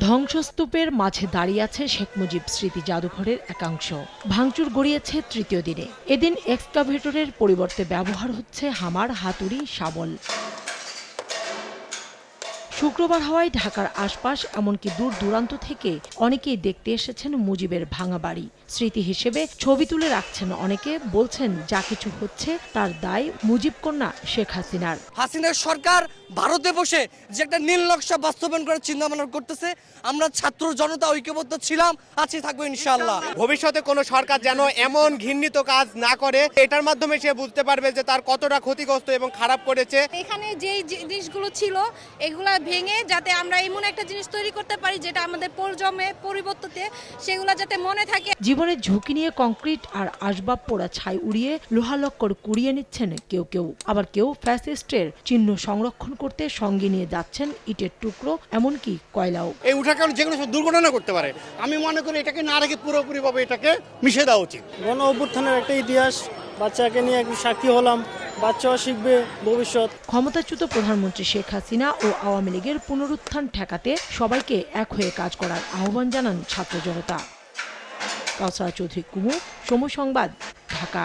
ধ্বংসস্তূপের মাঝে দাঁড়িয়ে আছে শেখ মুজিব স্মৃতি জাদুঘরের একাংশ। ভাঙচুর গড়িয়েছে তৃতীয় দিনে। এদিন এক্সকাভেটরের পরিবর্তে ব্যবহার হচ্ছে হামার, হাতুড়ি, শাবল। শুক্রবার হওয়ায় ঢাকার আশপাশ এমনকি দূর দূরান্ত থেকে অনেকেই দেখতে এসেছেন মুজিবের ভাঙা বাড়ি। স্মৃতি হিসেবে ছবি তুলে রাখছেন অনেকে, বলছেন যা কিছু হচ্ছে তার দায় মুজিব কন্যা শেখ হাসিনার। হাসিনার সরকার ভারতে বসে যে একটা নীল নকশা বাস্তবায়ন করার চিন্তা ভাবনা করতেছে, আমরা ছাত্র জনতা ঐক্যবদ্ধ ছিলাম, আছি, থাকবো ইনশাআল্লাহ। ভবিষ্যতে কোনো সরকার যেন এমন ঘৃণিত কাজ না করে, এটার মাধ্যমে সে বুঝতে পারবে যে তার কতটা ক্ষতিগ্রস্ত এবং খারাপ করেছে। এখানে যেই জিনিসগুলো ছিল এগুলা ভেঙে যাতে আমরা এমন একটা জিনিস তৈরি করতে পারি যেটা আমাদের প্রজন্মে পরিবর্তিতে সেগুলো যাতে মনে থাকে। জীবনের ঝুঁকি নিয়ে কংক্রিট আর আসবাব পোড়া ছাই উড়িয়ে লোহালক্কর কুড়িয়ে নিচ্ছেন কেউ কেউ, আবার কেউ ফ্যাসিস্টের চিহ্ন সংরক্ষণ করতে সঙ্গে নিয়ে যাচ্ছেন ইটের টুকরো, এমনকি কয়লাও। এই উঠাকাল যেগুলো সব দুর্ঘটনা করতে পারে, আমি মনে করি এটাকে না রেখে পুরোপুরিভাবে এটাকে মিশিয়ে দেওয়া উচিত। গণ অভ্যুত্থানের একটা ইতিহাস, বাচ্চাকে নিয়ে একটু সাক্ষী হলাম, বাচ্চাও শিখবে ভবিষ্যৎ। ক্ষমতাচ্যুত প্রধানমন্ত্রী শেখ হাসিনা ও আওয়ামী লীগের পুনরুত্থান ঠেকাতে সবাইকে এক হয়ে কাজ করার আহ্বান জানান ছাত্র জনতা। কাউসারা চৌধুরী কুমু, সময় সংবাদ, ঢাকা।